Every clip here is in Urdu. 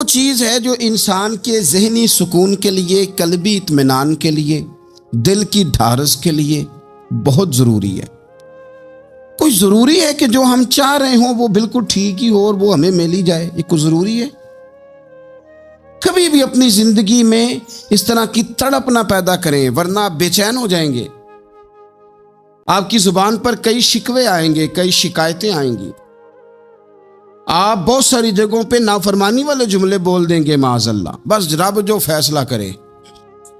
چیز ہے جو انسان کے ذہنی سکون کے لیے، قلبی اطمینان کے لیے، دل کی ڈھارس کے لیے بہت ضروری ہے۔ کوئی ضروری ہے کہ جو ہم چاہ رہے ہوں وہ بالکل ٹھیک ہی ہو اور وہ ہمیں مل ہی جائے؟ یہ کوئی ضروری ہے؟ کبھی بھی اپنی زندگی میں اس طرح کی تڑپ نہ پیدا کریں، ورنہ آپ بے چین ہو جائیں گے۔ آپ کی زبان پر کئی شکوے آئیں گے، کئی شکایتیں آئیں گی، آپ بہت ساری جگہوں پہ نافرمانی والے جملے بول دیں گے معاذ اللہ۔ بس رب جو فیصلہ کرے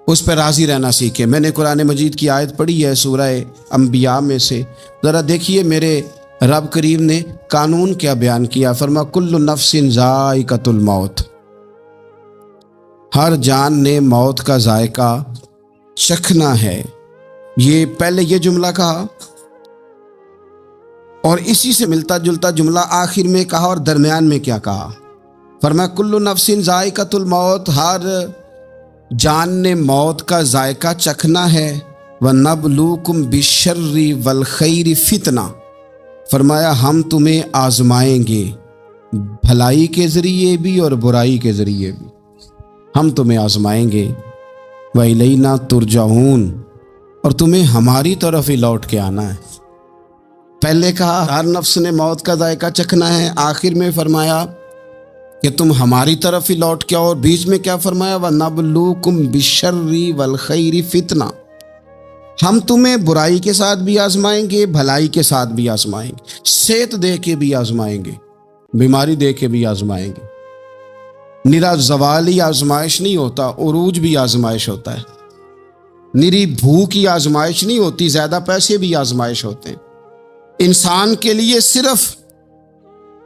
اس پہ راضی رہنا سیکھیں۔ میں نے قرآن مجید کی آیت پڑھی ہے سورہ انبیاء میں سے، ذرا دیکھیے میرے رب کریم نے قانون کیا بیان کیا۔ فرما کل نفس ذائقۃ الموت، ہر جان نے موت کا ذائقہ چکھنا ہے۔ یہ پہلے یہ جملہ کہا اور اسی سے ملتا جلتا جملہ آخر میں کہا، اور درمیان میں کیا کہا؟ فرمایا کل نفس ذائقۃ الموت، ہر جان نے موت کا ذائقہ چکھنا ہے۔ وَنَبْلُوكُمْ بِالشَّرِّ وَالْخَيْرِ فِتْنَةً، فرمایا ہم تمہیں آزمائیں گے، بھلائی کے ذریعے بھی اور برائی کے ذریعے بھی ہم تمہیں آزمائیں گے۔ وَإِلَيْنَا تُرْجَعُونَ، اور تمہیں ہماری طرف ہی لوٹ کے آنا ہے۔ پہلے کہا ہر نفس نے موت کا ذائقہ چکھنا ہے، آخر میں فرمایا کہ تم ہماری طرف ہی لوٹ کے آؤ، اور بیچ میں کیا فرمایا؟ وَنَبْلُوكُمْ بِالشَّرِّ وَالْخَيْرِ فِتْنَةً، ہم تمہیں برائی کے ساتھ بھی آزمائیں گے، بھلائی کے ساتھ بھی آزمائیں گے، صحت دے کے بھی آزمائیں گے، بیماری دے کے بھی آزمائیں گے۔ نرا زوالی آزمائش نہیں ہوتا، عروج بھی آزمائش ہوتا ہے۔ نری بھوک کی آزمائش نہیں ہوتی، زیادہ پیسے بھی آزمائش ہوتے ہیں۔ انسان کے لیے صرف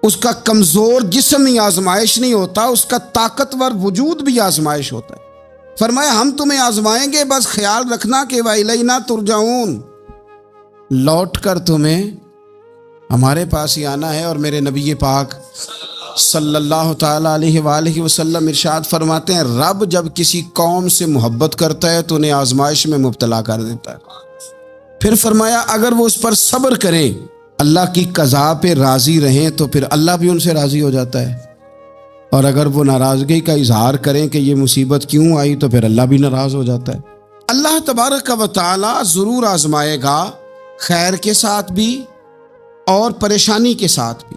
اس کا کمزور جسم ہی آزمائش نہیں ہوتا، اس کا طاقتور وجود بھی آزمائش ہوتا ہے۔ فرمایا ہم تمہیں آزمائیں گے، بس خیال رکھنا کہ وَإِلَيْنَا تُرْجَعُونَ، لوٹ کر تمہیں ہمارے پاس ہی آنا ہے۔ اور میرے نبی پاک صلی اللہ تعالیٰ علیہ وآلہ وسلم ارشاد فرماتے ہیں، رب جب کسی قوم سے محبت کرتا ہے تو انہیں آزمائش میں مبتلا کر دیتا ہے۔ پھر فرمایا اگر وہ اس پر صبر کریں، اللہ کی قضا پہ راضی رہیں، تو پھر اللہ بھی ان سے راضی ہو جاتا ہے، اور اگر وہ ناراضگی کا اظہار کریں کہ یہ مصیبت کیوں آئی، تو پھر اللہ بھی ناراض ہو جاتا ہے۔ اللہ تبارک و تعالی ضرور آزمائے گا، خیر کے ساتھ بھی اور پریشانی کے ساتھ بھی۔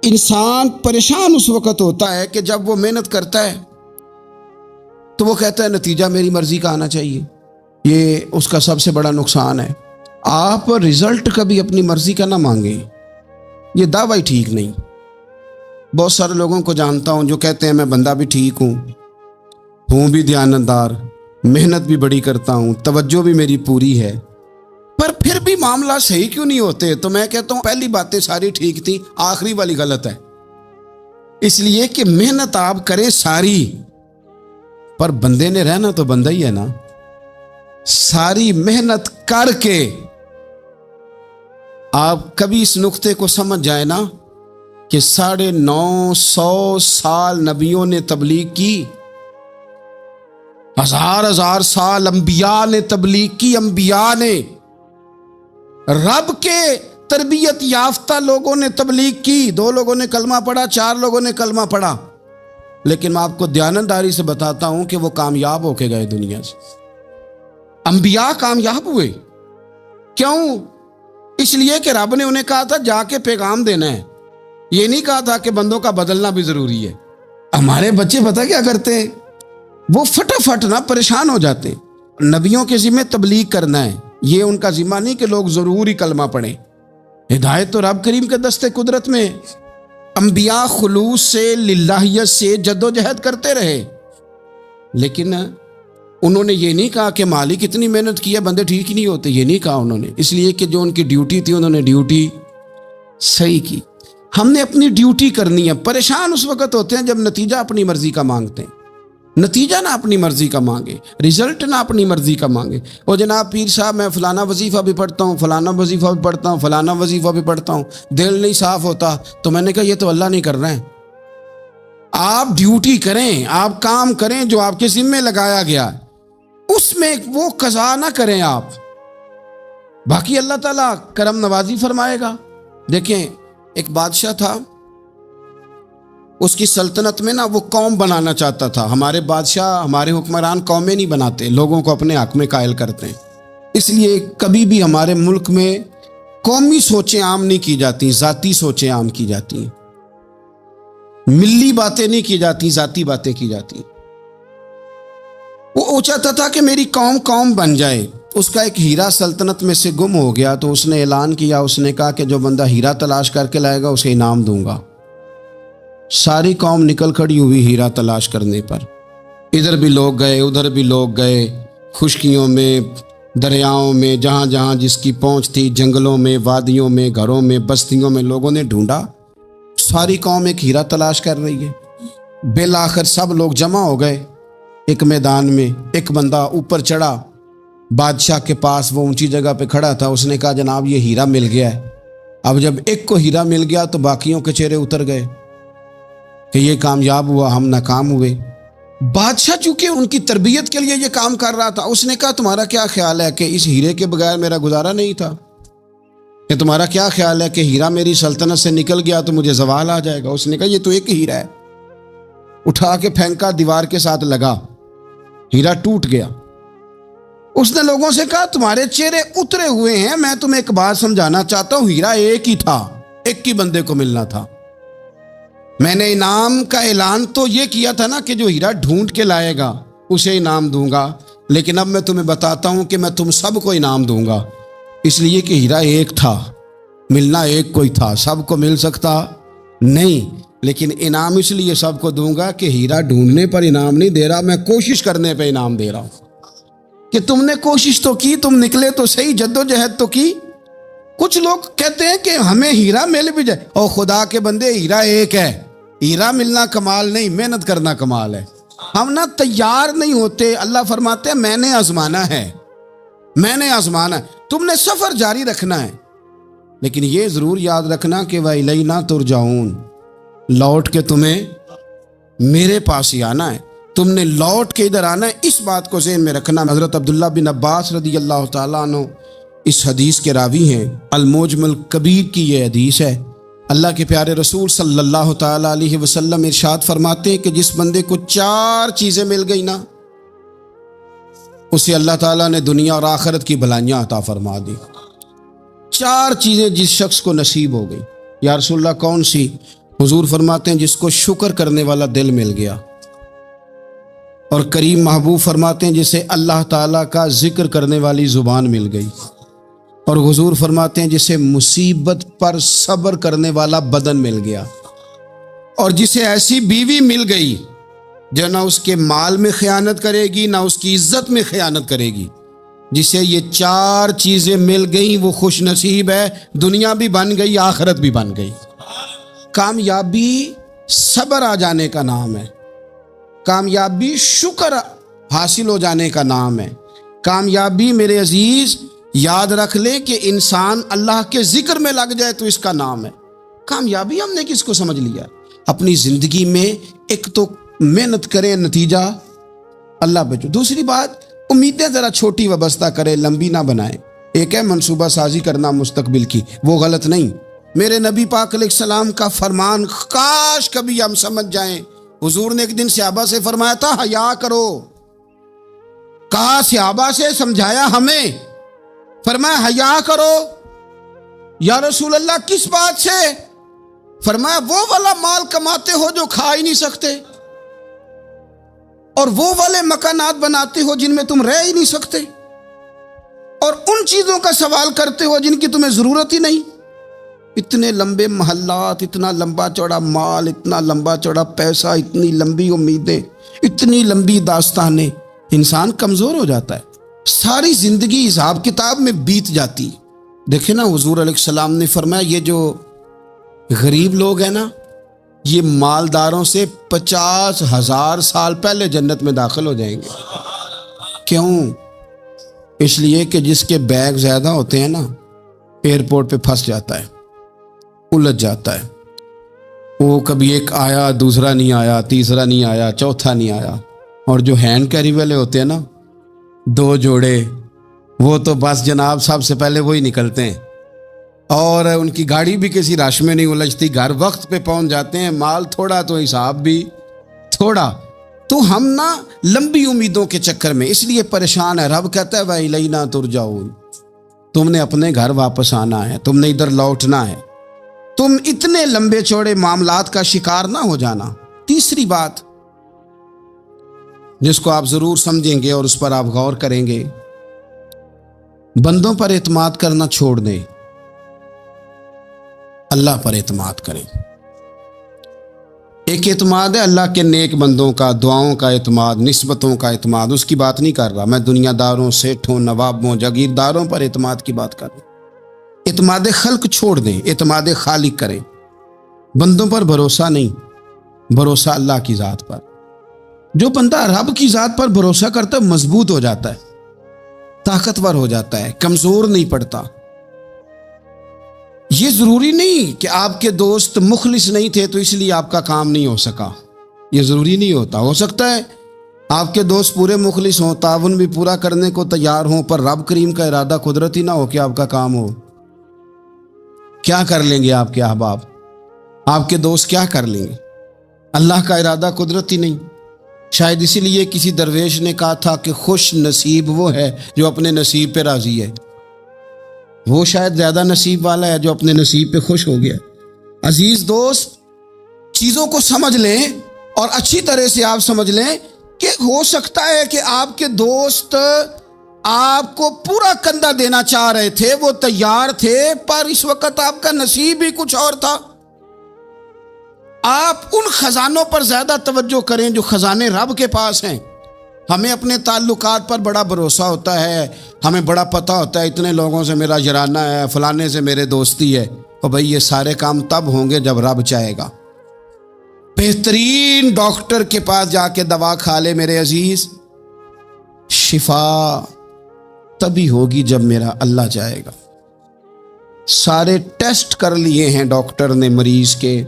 انسان پریشان اس وقت ہوتا ہے کہ جب وہ محنت کرتا ہے تو وہ کہتا ہے نتیجہ میری مرضی کا آنا چاہیے، یہ اس کا سب سے بڑا نقصان ہے۔ آپ رزلٹ کبھی اپنی مرضی کا نہ مانگیں، یہ دعویٰ ٹھیک نہیں۔ بہت سارے لوگوں کو جانتا ہوں جو کہتے ہیں میں بندہ بھی ٹھیک ہوں بھی دیانتدار، محنت بھی بڑی کرتا ہوں، توجہ بھی میری پوری ہے، پر پھر بھی معاملہ صحیح کیوں نہیں ہوتے؟ تو میں کہتا ہوں پہلی باتیں ساری ٹھیک تھیں، آخری والی غلط ہے۔ اس لیے کہ محنت آپ کریں ساری، پر بندے نے رہنا تو بندہ ہی ہے نا۔ ساری محنت کر کے آپ کبھی اس نقطے کو سمجھ جائیں نا کہ 950 سال نبیوں نے تبلیغ کی، ہزار سال انبیاء نے تبلیغ کی، انبیاء نے، رب کے تربیت یافتہ لوگوں نے تبلیغ کی۔ 2 لوگوں نے کلمہ پڑھا، 4 لوگوں نے کلمہ پڑھا، لیکن میں آپ کو دیانتداری سے بتاتا ہوں کہ وہ کامیاب ہو کے گئے دنیا سے۔ انبیاء کامیاب ہوئے، کیوں؟ اس لیے کہ رب نے انہیں کہا تھا جا کے پیغام دینا ہے، یہ نہیں کہا تھا کہ بندوں کا بدلنا بھی ضروری ہے۔ ہمارے بچے پتہ کیا کرتے ہیں؟ وہ فٹافٹ نہ پریشان ہو جاتے ہیں۔ نبیوں کے ذمہ تبلیغ کرنا ہے، یہ ان کا ذمہ نہیں کہ لوگ ضروری کلمہ پڑھیں۔ ہدایت تو رب کریم کے دستے قدرت میں۔ انبیاء خلوص سے، للہیت سے جد و جہد کرتے رہے، لیکن انہوں نے یہ نہیں کہا کہ مالک اتنی محنت کی ہے بندے ٹھیک ہی نہیں ہوتے، یہ نہیں کہا انہوں نے، اس لیے کہ جو ان کی ڈیوٹی تھی انہوں نے ڈیوٹی صحیح کی۔ ہم نے اپنی ڈیوٹی کرنی ہے۔ پریشان اس وقت ہوتے ہیں جب نتیجہ اپنی مرضی کا مانگتے ہیں۔ نتیجہ نہ اپنی مرضی کا مانگے، رزلٹ نہ اپنی مرضی کا مانگے۔ وہ جناب پیر صاحب میں فلانا وظیفہ بھی پڑھتا ہوں، فلانا وظیفہ بھی پڑھتا ہوں، فلانا وظیفہ بھی پڑھتا ہوں، دل نہیں صاف ہوتا، تو میں نے کہا یہ تو اللہ نہیں کر رہا ہے۔ آپ ڈیوٹی کریں، آپ کام کریں جو آپ کے ذمہ لگایا گیا، اس میں وہ قضا نہ کریں آپ، باقی اللہ تعالیٰ کرم نوازی فرمائے گا۔ دیکھیں ایک بادشاہ تھا، اس کی سلطنت میں نا وہ قوم بنانا چاہتا تھا. ہمارے بادشاہ، ہمارے حکمران قومیں نہیں بناتے، لوگوں کو اپنے حق میں قائل کرتے ہیں. اس لیے کبھی بھی ہمارے ملک میں قومی سوچیں عام نہیں کی جاتی، ذاتی سوچیں عام کی جاتی ہیں. ملی باتیں نہیں کی جاتی، ذاتی باتیں کی جاتی. وہ چاہتا تھا کہ میری قوم بن جائے. اس کا ایک ہیرا سلطنت میں سے گم ہو گیا تو اس نے اعلان کیا، اس نے کہا کہ جو بندہ ہیرا تلاش کر کے لائے گا اسے انعام دوں گا. ساری قوم نکل کھڑی ہوئی ہیرا تلاش کرنے پر. ادھر بھی لوگ گئے، ادھر بھی لوگ گئے، خشکیوں میں، دریاؤں میں، جہاں جہاں جس کی پہنچ تھی، جنگلوں میں، وادیوں میں، گھروں میں، بستیوں میں لوگوں نے ڈھونڈا. ساری قوم ایک ہیرا تلاش کر رہی ہے. بالآخر سب لوگ جمع ہو گئے ایک میدان میں. ایک بندہ اوپر چڑھا بادشاہ کے پاس، وہ اونچی جگہ پہ کھڑا تھا. اس نے کہا جناب یہ ہیرا مل گیا ہے. اب جب ایک کو ہیرا مل گیا تو باقیوں کے چہرے اتر گئے کہ یہ کامیاب ہوا، ہم ناکام ہوئے. بادشاہ چونکہ ان کی تربیت کے لیے یہ کام کر رہا تھا، اس نے کہا تمہارا کیا خیال ہے کہ اس ہیرے کے بغیر میرا گزارا نہیں تھا؟ کہ تمہارا کیا خیال ہے کہ ہیرا میری سلطنت سے نکل گیا تو مجھے زوال آ جائے گا؟ اس نے کہا یہ تو ایک ہیرا ہے. اٹھا کے پھینکا، دیوار کے ساتھ لگا، ہیرا ٹوٹ گیا. اس نے لوگوں سے کہا تمہارے چہرے اترے ہوئے ہیں، میں تمہیں ایک بات سمجھانا چاہتا ہوں، ہیرا ایک ہی تھا، ایک ہی بندے کو ملنا تھا. میں نے انعام کا اعلان تو یہ کیا تھا نا کہ جو ہیرا ڈھونڈ کے لائے گا اسے انعام دوں گا، لیکن اب میں تمہیں بتاتا ہوں کہ میں تم سب کو انعام دوں گا. اس لیے کہ ہیرا ایک تھا، ملنا ایک کو ہی تھا، سب کو مل سکتا نہیں. لیکن انعام اس لیے سب کو دوں گا کہ ہیرا ڈھونڈنے پر انعام نہیں دے رہا، میں کوشش کرنے پہ انعام دے رہا ہوں کہ تم نے کوشش تو کی، تم نکلے تو صحیح، جدوجہد تو کی. کچھ لوگ کہتے ہیں کہ ہمیں ہیرا مل بھی جائے. اور خدا کے بندے، ہیرا ایک ہے. ہیرا ملنا کمال نہیں، محنت کرنا کمال ہے. ہم نہ تیار نہیں ہوتے. اللہ فرماتے ہیں میں نے آزمانا ہے، میں نے آزمانا ہے. تم نے سفر جاری رکھنا ہے، لیکن یہ ضرور یاد رکھنا کہ وَإِلَيْنَا تُرْجَعُونَ، لوٹ کے تمہیں میرے پاس ہی آنا ہے. تم نے لوٹ کے ادھر آنا ہے، اس بات کو ذہن میں رکھنا. حضرت عبداللہ بن عباس رضی اللہ تعالیٰ عنہ اس حدیث کے راوی ہیں. المعجم الکبیر کی یہ حدیث ہے. اللہ کے پیارے رسول صلی اللہ تعالیٰ علیہ وسلم ارشاد فرماتے ہیں کہ جس بندے کو 4 چیزیں مل گئی نا، اسے اللہ تعالیٰ نے دنیا اور آخرت کی بھلائیاں عطا فرما دی. 4 چیزیں جس شخص کو نصیب ہو گئی. یا رسول اللہ کون سی؟ حضور فرماتے ہیں جس کو شکر کرنے والا دل مل گیا. اور کریم محبوب فرماتے ہیں جسے اللہ تعالیٰ کا ذکر کرنے والی زبان مل گئی. اور حضور فرماتے ہیں جسے مصیبت پر صبر کرنے والا بدن مل گیا. اور جسے ایسی بیوی مل گئی جو نہ اس کے مال میں خیانت کرے گی، نہ اس کی عزت میں خیانت کرے گی. جسے یہ 4 چیزیں مل گئیں وہ خوش نصیب ہے. دنیا بھی بن گئی، آخرت بھی بن گئی. کامیابی صبر آ جانے کا نام ہے. کامیابی شکر حاصل ہو جانے کا نام ہے. کامیابی میرے عزیز یاد رکھ لے کہ انسان اللہ کے ذکر میں لگ جائے تو اس کا نام ہے کامیابی. ہم نے کس کو سمجھ لیا؟ اپنی زندگی میں ایک تو محنت کریں، نتیجہ اللہ پہ. دوسری بات، امیدیں ذرا چھوٹی وابستہ کرے، لمبی نہ بنائیں. ایک ہے منصوبہ سازی کرنا مستقبل کی، وہ غلط نہیں. میرے نبی پاک علیہ السلام کا فرمان کاش کبھی ہم سمجھ جائیں. حضور نے ایک دن صحابہ سے فرمایا تھا حیا کرو. کہا صحابہ سے، سمجھایا ہمیں، فرمایا حیا کرو. یا رسول اللہ کس بات سے؟ فرمایا وہ والا مال کماتے ہو جو کھا ہی نہیں سکتے، اور وہ والے مکانات بناتے ہو جن میں تم رہ ہی نہیں سکتے، اور ان چیزوں کا سوال کرتے ہو جن کی تمہیں ضرورت ہی نہیں. اتنے لمبے محلات، اتنا لمبا چوڑا مال، اتنا لمبا چوڑا پیسہ، اتنی لمبی امیدیں، اتنی لمبی داستانیں، انسان کمزور ہو جاتا ہے. ساری زندگی حساب کتاب میں بیت جاتی. دیکھیں نا حضور علیہ السلام نے فرمایا یہ جو غریب لوگ ہیں نا، یہ مالداروں سے 50,000 سال پہلے جنت میں داخل ہو جائیں گے. کیوں؟ اس لیے کہ جس کے بیگ زیادہ ہوتے ہیں نا، ایئرپورٹ پہ پھنس جاتا ہے، الجھ جاتا ہے. وہ کبھی ایک آیا، دوسرا نہیں آیا، تیسرا نہیں آیا، چوتھا نہیں آیا. اور جو ہینڈ کیری والے ہوتے ہیں نا، 2 جوڑے، وہ تو بس جناب سب سے پہلے وہی نکلتے ہیں. اور ان کی گاڑی بھی کسی رش میں نہیں الجھتی، گھر وقت پہ پہنچ جاتے ہیں، مال تھوڑا تو حساب بھی تھوڑا۔ تو ہم نا لمبی امیدوں کے چکر میں اس لیے پریشان ہے۔ رب کہتا ہے وَإِلَيْنَا تُرْجَعُونَ، تم نے اپنے گھر واپس آنا ہے، تم نے ادھر لوٹنا ہے، تم اتنے لمبے چوڑے معاملات کا شکار نہ ہو جانا۔ تیسری بات جس کو آپ ضرور سمجھیں گے اور اس پر آپ غور کریں گے، بندوں پر اعتماد کرنا چھوڑ دیں، اللہ پر اعتماد کریں۔ ایک اعتماد ہے اللہ کے نیک بندوں کا، دعاؤں کا اعتماد، نسبتوں کا اعتماد، اس کی بات نہیں کر رہا میں، دنیا داروں، سیٹھوں، نوابوں، جاگیرداروں پر اعتماد کی بات کر رہا ہوں۔ اعتماد خلق چھوڑ دیں، اعتماد خالق کریں۔ بندوں پر بھروسہ نہیں، بھروسہ اللہ کی ذات پر۔ جو بندہ رب کی ذات پر بھروسہ کرتا ہے مضبوط ہو جاتا ہے، طاقتور ہو جاتا ہے، کمزور نہیں پڑتا۔ یہ ضروری نہیں کہ آپ کے دوست مخلص نہیں تھے تو اس لیے آپ کا کام نہیں ہو سکا، یہ ضروری نہیں ہوتا۔ ہو سکتا ہے آپ کے دوست پورے مخلص ہوں، تعاون بھی پورا کرنے کو تیار ہوں، پر رب کریم کا ارادہ قدرتی نہ ہو کہ آپ کا کام ہو۔ کیا کر لیں گے آپ کے احباب، آپ کے دوست کیا کر لیں گے؟ اللہ کا ارادہ قدرتی نہیں۔ شاید اسی لیے کسی درویش نے کہا تھا کہ خوش نصیب وہ ہے جو اپنے نصیب پہ راضی ہے۔ وہ شاید زیادہ نصیب والا ہے جو اپنے نصیب پہ خوش ہو گیا۔ عزیز دوست، چیزوں کو سمجھ لیں اور اچھی طرح سے آپ سمجھ لیں کہ ہو سکتا ہے کہ آپ کے دوست آپ کو پورا کندھا دینا چاہ رہے تھے، وہ تیار تھے، پر اس وقت آپ کا نصیب ہی کچھ اور تھا۔ آپ ان خزانوں پر زیادہ توجہ کریں جو خزانے رب کے پاس ہیں۔ ہمیں اپنے تعلقات پر بڑا بھروسہ ہوتا ہے، ہمیں بڑا پتہ ہوتا ہے اتنے لوگوں سے میرا جرانہ ہے، فلانے سے میرے دوستی ہے، اور بھئی یہ سارے کام تب ہوں گے جب رب چاہے گا۔ بہترین ڈاکٹر کے پاس جا کے دوا کھا لے میرے عزیز، شفا تبھی ہوگی جب میرا اللہ چاہے گا۔ سارے ٹیسٹ کر لیے ہیں ڈاکٹر نے مریض کے،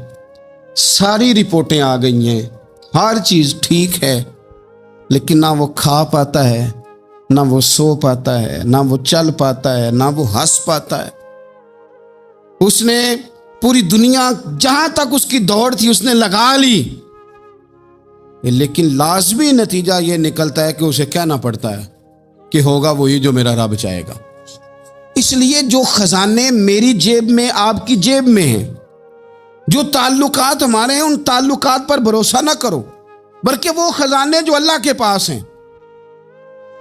ساری رپورٹیں آ گئی ہیں، ہر چیز ٹھیک ہے، لیکن نہ وہ کھا پاتا ہے، نہ وہ سو پاتا ہے، نہ وہ چل پاتا ہے، نہ وہ ہنس پاتا ہے۔ اس نے پوری دنیا جہاں تک اس کی دوڑ تھی اس نے لگا لی، لیکن لازمی نتیجہ یہ نکلتا ہے کہ اسے کہنا پڑتا ہے کہ ہوگا وہی جو میرا رب چاہے گا۔ اس لیے جو خزانے میری جیب میں، آپ کی جیب میں ہیں، جو تعلقات ہمارے ہیں، ان تعلقات پر بھروسہ نہ کرو، بلکہ وہ خزانے جو اللہ کے پاس ہیں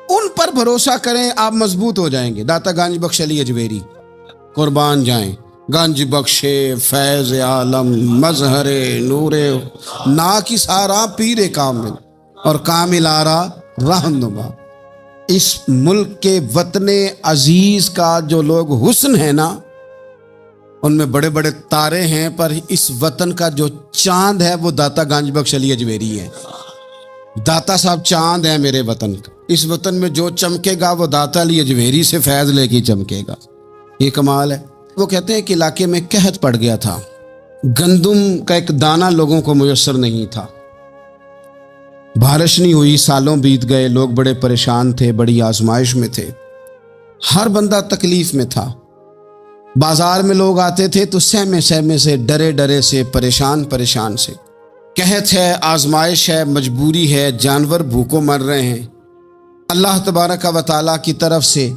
ان پر بھروسہ کریں، آپ مضبوط ہو جائیں گے۔ داتا گنج بخش علی اجویری قربان جائیں، گنج بخشے فیض عالم مظہر نور نا کی سارا پیر کامل اور کامل آرا رہنما۔ اس ملک کے وطن عزیز کا جو لوگ حسن ہے نا، ان میں بڑے بڑے تارے ہیں، پر اس وطن کا جو چاند ہے وہ داتا گنج بخش علی اجویری ہے۔ داتا صاحب چاند ہے میرے وطن کا، اس وطن میں جو چمکے گا وہ داتا علی اجویری سے فیض لے کے چمکے گا۔ یہ کمال ہے۔ وہ کہتے ہیں کہ علاقے میں قحط پڑ گیا تھا، گندم کا ایک دانہ لوگوں کو میسر نہیں تھا، بارش نہیں ہوئی، سالوں بیت گئے، لوگ بڑے پریشان تھے، بڑی آزمائش میں تھے، ہر بندہ تکلیف میں تھا۔ بازار میں لوگ آتے تھے تو سہمے سہمے سے، ڈرے ڈرے سے، پریشان سے۔ قحط ہے، آزمائش ہے، مجبوری ہے، جانور بھوکوں مر رہے ہیں۔ اللہ تبارک و تعالیٰ کی طرف سے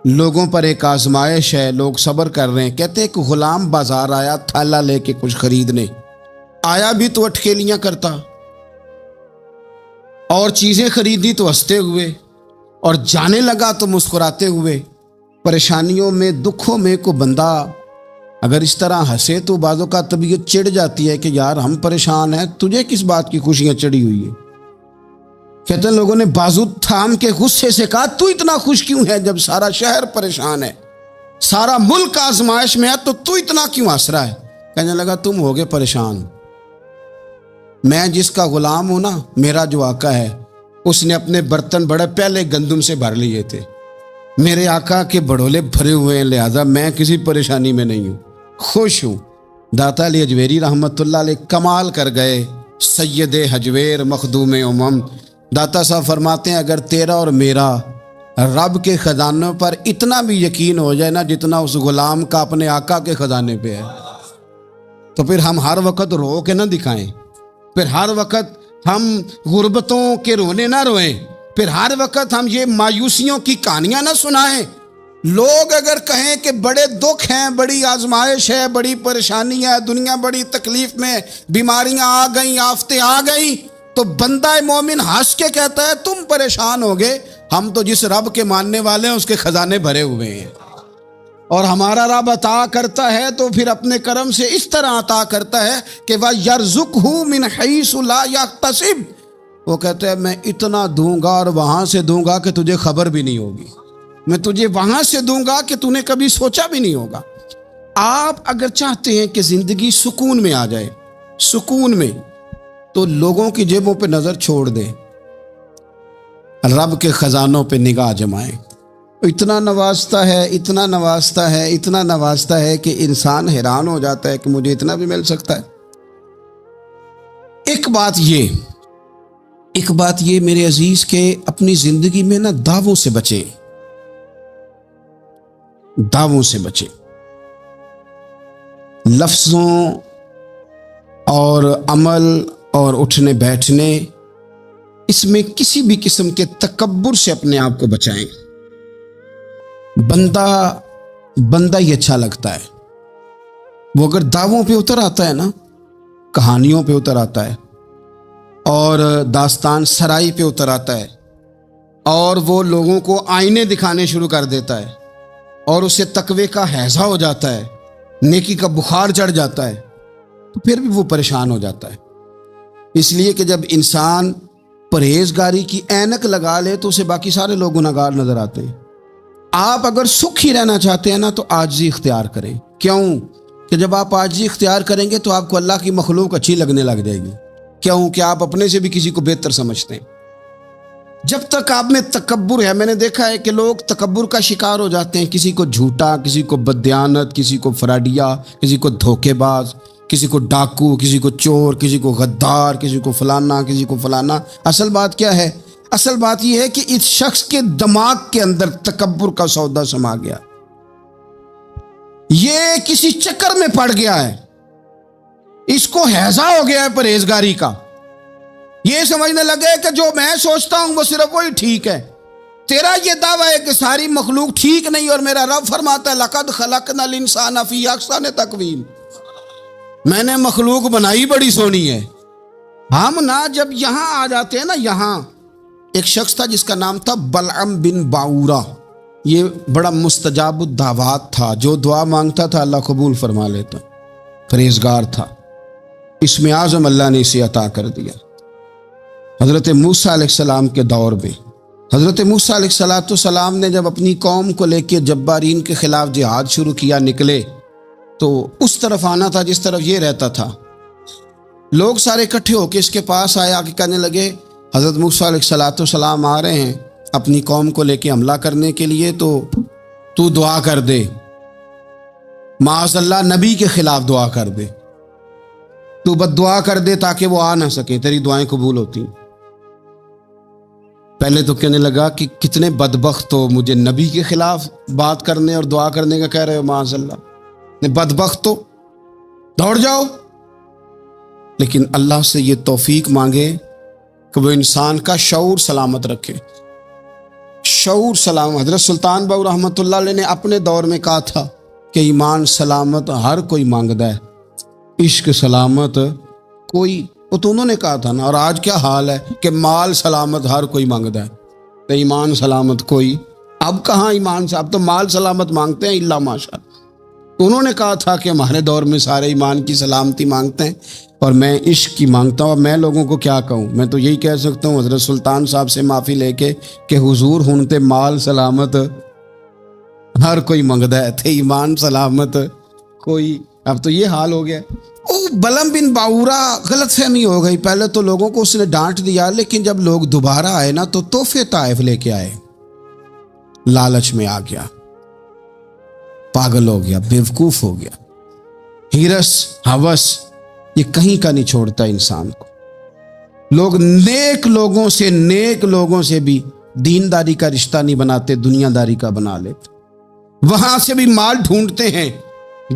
لوگوں پر ایک آزمائش ہے، لوگ صبر کر رہے ہیں۔ کہتے ہیں کہ غلام بازار آیا تھالا لے کے کچھ خریدنے، آیا بھی تو اٹکیلیاں کرتا، اور چیزیں خریدی تو ہنستے ہوئے، اور جانے لگا تو مسکراتے ہوئے۔ پریشانیوں میں، دکھوں میں کو بندہ اگر اس طرح ہنسے تو بعضوں کا طبیعت چڑ جاتی ہے کہ یار ہم پریشان ہیں، تجھے کس بات کی خوشیاں چڑھی ہوئی ہیں۔ کہتے ہیں لوگوں نے بازو تھام کے غصے سے کہا تو اتنا خوش کیوں ہے جب سارا شہر پریشان ہے، سارا ملک آزمائش میں ہے، تو اتنا کیوں ہنس رہا ہے؟ کہنے لگا تم ہوگے پریشان، میں جس کا غلام ہوں نا، میرا جو آقا ہے، اس نے اپنے برتن بڑے پہلے گندم سے بھر لیے تھے، میرے آقا کے بڑولے بھرے ہوئے ہیں، لہذا میں کسی پریشانی میں نہیں ہوں، خوش ہوں۔ داتا علی اجویری رحمت اللہ علیہ کمال کر گئے، سید حجویر مخدوم امم۔ داتا صاحب فرماتے ہیں اگر تیرا اور میرا رب کے خزانوں پر اتنا بھی یقین ہو جائے نا جتنا اس غلام کا اپنے آقا کے خزانے پہ ہے، تو پھر ہم ہر وقت رو کے نہ دکھائیں، پھر ہر وقت ہم غربتوں کے رونے نہ روئیں، پھر ہر وقت ہم یہ مایوسیوں کی کہانیاں نہ سنائیں۔ لوگ اگر کہیں کہ بڑے دکھ ہیں، بڑی آزمائش ہے، بڑی پریشانی ہے، دنیا بڑی تکلیف میں، بیماریاں آ گئیں، آفتیں آ گئیں، تو بندہ مومن ہنس کے کہتا ہے تم پریشان ہو گئے، ہم تو جس رب کے ماننے والے ہیں اس کے خزانے بھرے ہوئے ہیں، اور ہمارا رب عطا کرتا ہے تو پھر اپنے کرم سے اس طرح عطا کرتا ہے کہ وَيَرْزُقْهُ مِنْ حَيْثُ لَا يَحْتَسِبُ، وہ کہتے ہیں میں اتنا دوں گا اور وہاں سے دوں گا کہ تجھے خبر بھی نہیں ہوگی، میں تجھے وہاں سے دوں گا کہ تو نے کبھی سوچا بھی نہیں ہوگا۔ آپ اگر چاہتے ہیں کہ زندگی سکون میں آ جائے، سکون میں، تو لوگوں کی جیبوں پہ نظر چھوڑ دیں، رب کے خزانوں پہ نگاہ جمائیں۔ اتنا نوازتا ہے، اتنا نوازتا ہے، اتنا نوازتا ہے کہ انسان حیران ہو جاتا ہے کہ مجھے اتنا بھی مل سکتا ہے۔ ایک بات یہ میرے عزیز کہ اپنی زندگی میں نا دعووں سے بچیں، دعووں سے بچیں، لفظوں اور عمل اور اٹھنے بیٹھنے، اس میں کسی بھی قسم کے تکبر سے اپنے آپ کو بچائیں۔ بندہ ہی اچھا لگتا ہے، وہ اگر دعووں پہ اتر آتا ہے نا، کہانیوں پہ اتر آتا ہے اور داستان سرائی پہ اتر آتا ہے اور وہ لوگوں کو آئینے دکھانے شروع کر دیتا ہے اور اسے تقوی کا ہیضہ ہو جاتا ہے، نیکی کا بخار چڑھ جاتا ہے، تو پھر بھی وہ پریشان ہو جاتا ہے۔ اس لیے کہ جب انسان پرہیزگاری کی اینک لگا لے تو اسے باقی سارے لوگ گناہگار نظر آتے ہیں۔ آپ اگر سکھی رہنا چاہتے ہیں نا تو عاجزی اختیار کریں۔ کیوں کہ جب آپ عاجزی اختیار کریں گے تو آپ کو اللہ کی مخلوق اچھی لگنے لگ جائے گی، کیوں کہ آپ اپنے سے بھی کسی کو بہتر سمجھتے ہیں۔ جب تک آپ میں تکبر ہے، میں نے دیکھا ہے کہ لوگ تکبر کا شکار ہو جاتے ہیں، کسی کو جھوٹا، کسی کو بددیانت، کسی کو فراڈیا، کسی کو دھوکے باز، کسی کو ڈاکو، کسی کو چور، کسی کو غدار، کسی کو فلانا، کسی کو فلانا۔ اصل بات کیا ہے؟ اصل بات یہ ہے کہ اس شخص کے دماغ کے اندر تکبر کا سودا سما گیا، یہ کسی چکر میں پڑ گیا ہے، اس کو ہیضہ ہو گیا ہے پرہیزگاری کا، یہ سمجھنے لگے کہ جو میں سوچتا ہوں وہ صرف وہی ٹھیک ہے۔ تیرا یہ دعویٰ ہے کہ ساری مخلوق ٹھیک نہیں، اور میرا رب فرماتا ہے لَقَدْ خَلَقْنَا الْإِنسَانَ فِي أَحْسَنِ تَقْوِيمٍ، میں نے مخلوق بنائی بڑی سونی ہے۔ ہم نا جب یہاں آ جاتے ہیں نا، یہاں ایک شخص تھا جس کا نام تھا بلعم بن باورہ، یہ بڑا مستجاب الدعوات تھا، جو دعا مانگتا تھا اللہ قبول فرما لیتا، پرہیزگار تھا، اسم اعظم اللہ نے اسے عطا کر دیا۔ حضرت موسیٰ علیہ السلام کے دور میں حضرت موسیٰ علیہ السلام نے جب اپنی قوم کو لے کے جبارین کے خلاف جہاد شروع کیا، نکلے تو اس طرف آنا تھا جس طرف یہ رہتا تھا۔ لوگ سارے اکٹھے ہو کے اس کے پاس آئے، آ کے کہنے لگے حضرت موسیٰ علیہ السلام آ رہے ہیں اپنی قوم کو لے کے حملہ کرنے کے لیے، تو دعا کر دے، معاذ اللہ نبی کے خلاف دعا کر دے، تو بد دعا کر دے تاکہ وہ آ نہ سکے، تیری دعائیں قبول ہوتی۔ پہلے تو کہنے لگا کہ کتنے بدبخت ہو، مجھے نبی کے خلاف بات کرنے اور دعا کرنے کا کہہ رہے ہو، معاذ اللہ، بدبخت ہو، دوڑ جاؤ۔ لیکن اللہ سے یہ توفیق مانگے کہ وہ انسان کا شعور سلامت رکھے، شعور سلامت۔ حضرت سلطان باؤ رحمۃ اللہ علیہ نے اپنے دور میں کہا تھا کہ ایمان سلامت ہر کوئی مانگدا ہے، عشق سلامت کوئی، وہ تو انہوں نے کہا تھا نا۔ اور آج کیا حال ہے کہ مال سلامت ہر کوئی مانگدا ہے، تو ایمان سلامت کوئی، اب کہاں ایمان سے، اب تو مال سلامت مانگتے ہیں الا ماشاء اللہ۔ انہوں نے کہا تھا کہ ہمارے دور میں سارے ایمان کی سلامتی مانگتے ہیں اور میں عشق کی مانگتا ہوں۔ اور میں لوگوں کو کیا کہوں، میں تو یہی کہہ سکتا ہوں حضرت سلطان صاحب سے معافی لے کے کہ حضور ہنتے مال سلامت ہر کوئی مانگدا ہے، تھے ایمان سلامت کوئی۔ اب تو یہ حال ہو گیا۔ بلعم بن باورہ غلط فہمی ہو گئی، پہلے تو لوگوں کو اس نے ڈانٹ دیا، لیکن جب لوگ دوبارہ آئے نا تو تحفے طائف لے کے آئے، لالچ میں آ گیا، پاگل ہو گیا، بیوقوف ہو گیا۔ ہرس ہوس یہ کہیں کا نہیں چھوڑتا انسان کو۔ لوگ نیک لوگوں سے بھی دینداری کا رشتہ نہیں بناتے، دنیا داری کا بنا لیتے۔ وہاں سے بھی مال ڈھونڈتے ہیں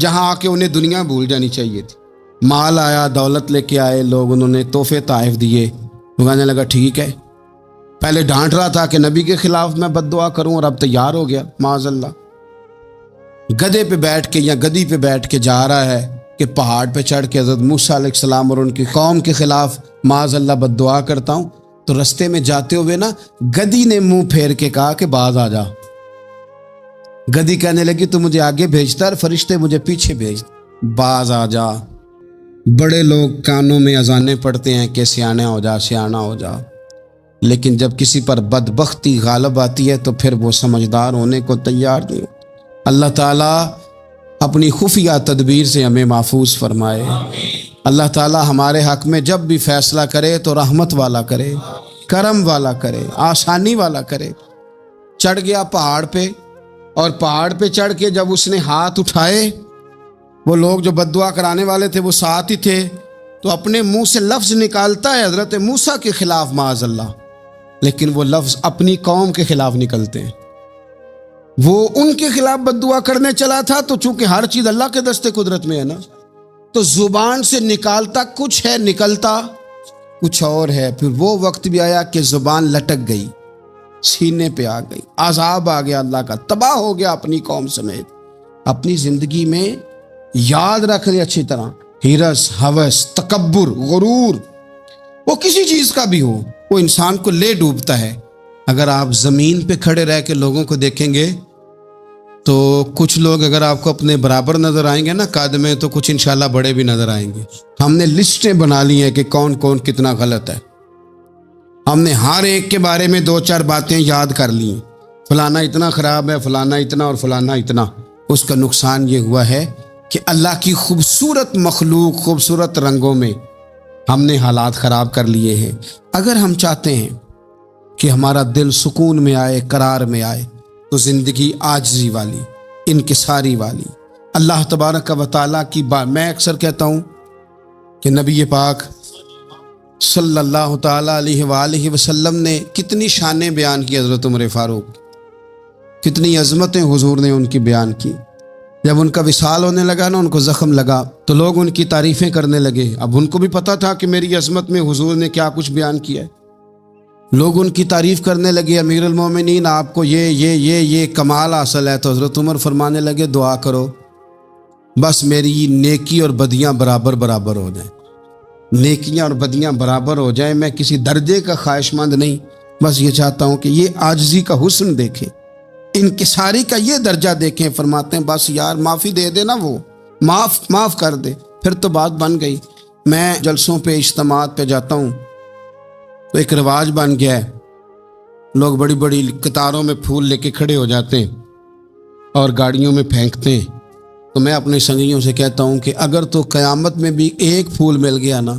جہاں آ کے انہیں دنیا بھول جانی چاہیے تھی۔ مال آیا، دولت لے کے آئے لوگ، انہوں نے تحفے تحائف دیے، وہ کہنے لگا ٹھیک ہے۔ پہلے ڈانٹ رہا تھا کہ نبی کے خلاف میں بد دعا کروں، اور اب تیار ہو گیا معاذ اللہ۔ گدھے پہ بیٹھ کے یا گدی پہ بیٹھ کے جا رہا ہے کہ پہاڑ پہ چڑھ کے حضرت موسیٰ علیہ السلام اور ان کی قوم کے خلاف معاذ اللہ بد دعا کرتا ہوں۔ تو رستے میں جاتے ہوئے نا گدی نے منہ پھیر کے کہا کہ باز آ جا۔ گدی کہنے لگی تو مجھے آگے بھیجتا ہے، فرشتے مجھے پیچھے بھیج، باز آ جا۔ بڑے لوگ کانوں میں اذانیں پڑھتے ہیں کہ سیانا ہو جا، سیانا ہو جا، لیکن جب کسی پر بدبختی غالب آتی ہے تو پھر وہ سمجھدار ہونے کو تیار نہیں۔ اللہ تعالیٰ اپنی خفیہ تدبیر سے ہمیں محفوظ فرمائے۔ اللہ تعالیٰ ہمارے حق میں جب بھی فیصلہ کرے تو رحمت والا کرے، کرم والا کرے، آسانی والا کرے۔ چڑھ گیا پہاڑ پہ، اور پہاڑ پہ چڑھ کے جب اس نے ہاتھ اٹھائے، وہ لوگ جو بد دعا کرانے والے تھے وہ ساتھ ہی تھے، تو اپنے منہ سے لفظ نکالتا ہے حضرت موسیٰ کے خلاف معاذ اللہ، لیکن وہ لفظ اپنی قوم کے خلاف نکلتے ہیں۔ وہ ان کے خلاف بد دعا کرنے چلا تھا، تو چونکہ ہر چیز اللہ کے دستے قدرت میں ہے نا، تو زبان سے نکالتا کچھ ہے، نکلتا کچھ اور ہے۔ پھر وہ وقت بھی آیا کہ زبان لٹک گئی، سینے پہ آ گئی، عذاب آ گیا اللہ کا، تباہ ہو گیا اپنی قوم سمیت۔ اپنی زندگی میں یاد رکھ لیں اچھی طرح، ہرس، ہوس، تکبر، غرور، وہ کسی چیز کا بھی ہو، وہ انسان کو لے ڈوبتا ہے۔ اگر آپ زمین پہ کھڑے رہ کے لوگوں کو دیکھیں گے تو کچھ لوگ اگر آپ کو اپنے برابر نظر آئیں گے نا قد میں، تو کچھ انشاءاللہ بڑے بھی نظر آئیں گے۔ ہم نے لسٹیں بنا لی ہیں کہ کون کون کتنا غلط ہے، ہم نے ہر ایک کے بارے میں 2-4 باتیں یاد کر لی ہیں، فلانا اتنا خراب ہے، فلانا اتنا، اور فلانا اتنا۔ اس کا نقصان یہ ہوا ہے کہ اللہ کی خوبصورت مخلوق، خوبصورت رنگوں میں ہم نے حالات خراب کر لیے ہیں۔ اگر ہم چاہتے ہیں کہ ہمارا دل سکون میں آئے، قرار میں آئے، تو زندگی عاجزی والی، انکساری والی، اللہ تبارک و تعالیٰ کی بات۔ میں اکثر کہتا ہوں کہ نبی پاک صلی اللہ تعالیٰ علیہ وآلہ وسلم نے کتنی شانیں بیان کی، حضرت عمر فاروق کتنی عظمتیں حضور نے ان کی بیان کی۔ جب ان کا وصال ہونے لگا نا، ان کو زخم لگا، تو لوگ ان کی تعریفیں کرنے لگے۔ اب ان کو بھی پتہ تھا کہ میری عظمت میں حضور نے کیا کچھ بیان کیا ہے۔ لوگ ان کی تعریف کرنے لگے، امیر المومنین آپ کو یہ کمال حاصل ہے۔ تو حضرت عمر فرمانے لگے دعا کرو بس میری نیکی اور بدیاں برابر برابر ہو جائیں، نیکیاں اور بدیاں برابر ہو جائیں، میں کسی درجے کا خواہش مند نہیں، بس یہ چاہتا ہوں کہ یہ عاجزی کا حسن دیکھیں، انکساری کا یہ درجہ دیکھیں۔ فرماتے ہیں بس یار معافی دے دے نا، وہ معاف کر دے، پھر تو بات بن گئی۔ میں جلسوں پہ، اجتماعات پہ جاتا ہوں تو ایک رواج بن گیا ہے، لوگ بڑی بڑی قطاروں میں پھول لے کے کھڑے ہو جاتے ہیں اور گاڑیوں میں پھینکتے ہیں۔ تو میں اپنے سنگیوں سے کہتا ہوں کہ اگر تو قیامت میں بھی ایک پھول مل گیا نا،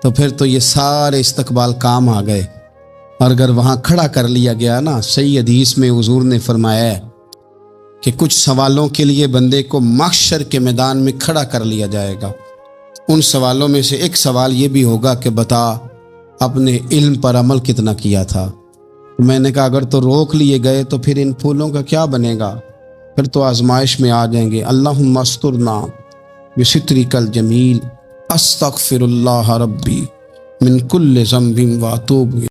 تو پھر تو یہ سارے استقبال کام آ گئے۔ اور اگر وہاں کھڑا کر لیا گیا نا، صحیح حدیث میں حضور نے فرمایا ہے کہ کچھ سوالوں کے لیے بندے کو محشر کے میدان میں کھڑا کر لیا جائے گا۔ ان سوالوں میں سے ایک سوال یہ بھی ہوگا کہ بتا اپنے علم پر عمل کتنا کیا تھا۔ میں نے کہا اگر تو روک لیے گئے تو پھر ان پھولوں کا کیا بنے گا، پھر تو آزمائش میں آ جائیں گے۔ اللہم استرنا بسترک الجمیل، استغفر اللہ ربی من کل ذنب واتوب